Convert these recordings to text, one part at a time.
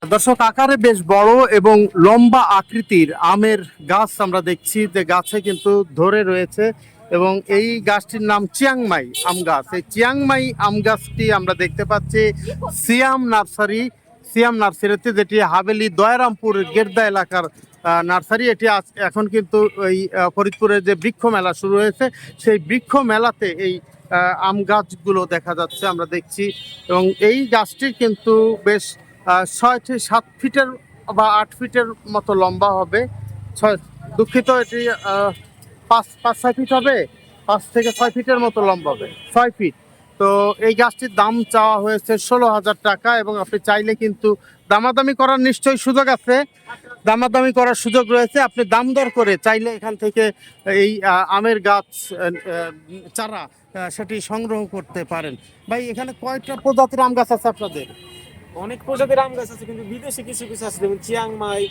দর্শক, আকারে বেশ বড় এবং লম্বা আকৃতির আমের গাছ আমরা দেখছি যে গাছে কিন্তু ধরে রয়েছে এবং এই গাছটির নাম চিয়াংমাই আম গাছ। এই চিয়াংমাই আম গাছটি আমরা দেখতে পাচ্ছি সিয়াম নার্সারিতে, যেটি হাভেলি দয়ারামপুর গেরদা এলাকার নার্সারি। এটি এখন কিন্তু ওই ফরিদপুরের যে বৃক্ষ মেলা শুরু হয়েছে, সেই বৃক্ষ মেলাতে এই আম গাছগুলো দেখা যাচ্ছে, আমরা দেখছি। এবং এই গাছটির কিন্তু বেশ 6 থেকে 7 ফিটের বা 8 ফিটের মতো লম্বা হবে। ছয় দুঃখিত, এটি 5-6 ফিট হবে, 5 থেকে 6 ফিটের মতো লম্বা হবে, 6 ফিট। তো এই গাছটির দাম চাওয়া হয়েছে 16,000 টাকা এবং আপনি চাইলে কিন্তু দামাদামি করার নিশ্চয়ই সুযোগ আছে, দামাদামি করার সুযোগ রয়েছে। আপনি দাম দর করে চাইলে এখান থেকে এই আমের গাছ চারা সেটি সংগ্রহ করতে পারেন। ভাই, এখানে কয়টা প্রজাতির আম গাছ আছে আপনাদের? অনেক প্রজাতির আম গাছ আছে, কিন্তু বিদেশি কিছু কিছু আছে, যেমন Chiang Mai,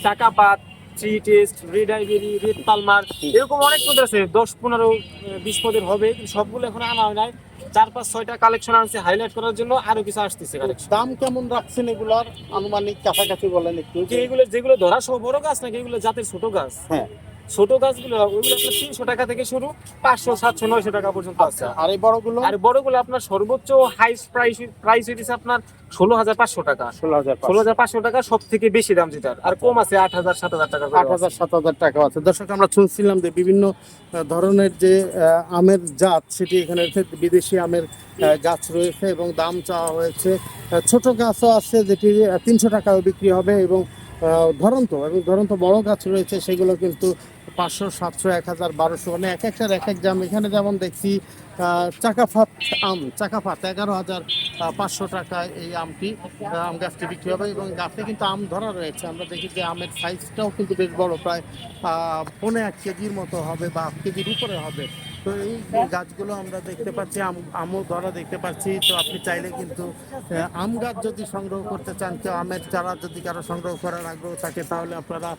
Chakapat, three taste, red ivory, red Palmer, এরকম অনেক পদের আছে। 10-15-20 পদের হবে, কিন্তু সবগুলো এখন আনা হয় নাই। 4-5-6টা কালেকশন আনছে হাইলাইট করার জন্য, আরো কিছু আসতেছে কালেকশন। দাম কেমন রাখছেন এগুলোর? আনুমানিক কাছাকাছি বলেন একটু। এগুলো যেগুলো ধরা সহ বড় গাছ নাকি এগুলো জাতের ছোট গাছ? হ্যাঁ, ছোট গাছগুলো ওইগুলো আপনার 300 টাকা থেকে শুরু, 500, 700, 900 টাকা পর্যন্ত আছে। আর এই বড়গুলো? আর বড়গুলো আপনার সর্বোচ্চ হাইস্ট প্রাইস হইতেছে আপনার 16,500 টাকা। 16,500 টাকা সব থেকে বেশি দাম যেটার। আর কম আছে 8,000-7,000 টাকা। 8,000-7,000 টাকা আছে। দর্শক, আমরা শুনছিলাম যে বিভিন্ন ধরনের যে আমের জাত, সেটি এখানে বিদেশি আমের গাছ রয়েছে এবং দাম চাওয়া হয়েছে। ছোট গাছও আছে যেটি 300 টাকাও বিক্রি হবে এবং ধরন্ত বড় গাছ রয়েছে, সেগুলো কিন্তু 500, 700, 1,000, 1200, মানে এক একটার এক এক দাম। এখানে যেমন দেখছি চাকাফাত 11,500 টাকায় এই আম গাছটি বিক্রি হবে এবং গাছে কিন্তু আম ধরা রয়েছে। আমরা দেখি যে আমের সাইজটাও কিন্তু বেশ বড়, প্রায় 1.5 কেজির মতো হবে বা 1 কেজির উপরে হবে। তো এই গাছগুলো আমরা দেখতে পাচ্ছি, আমও ধরা দেখতে পাচ্ছি। তো আপনি চাইলে কিন্তু আম গাছ যদি সংগ্রহ করতে চান, কেউ আমের চারা যদি কারো সংগ্রহ করার আগ্রহ থাকে, তাহলে আপনারা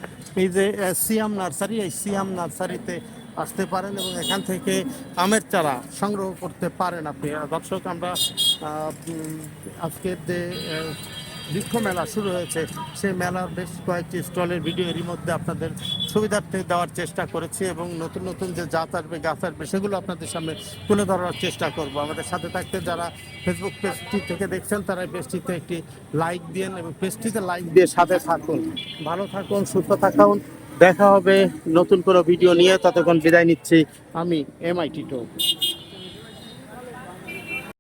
এই যে সিয়াম নার্সারি, এই সিয়াম নার্সারিতে আসতে পারেন এবং এখান থেকে আমের চারা সংগ্রহ করতে পারেন আপনি। দর্শক, আমরা আজকের যে বৃক্ষ মেলা শুরু হয়েছে, সেই মেলার বেশ কয়েকটি স্টলের ভিডিও এরই মধ্যে আপনাদের সুবিধার্থে দেওয়ার চেষ্টা করেছি এবং নতুন নতুন যে জাত আসবে, গাছ আসবে, সেগুলো আপনাদের সামনে তুলে ধরার চেষ্টা করব। আমাদের সাথে থাকতে যারা ফেসবুক পেজটি থেকে দেখছেন, তারা পেজটিতে একটি লাইক দিন এবং পেজটিতে লাইক দিয়ে সাথে থাকুন। ভালো থাকুন, সুস্থ থাকুন। দেখা হবে নতুন কোনো ভিডিও নিয়ে। ততক্ষণ বিদায় নিচ্ছি আমি, MIT2।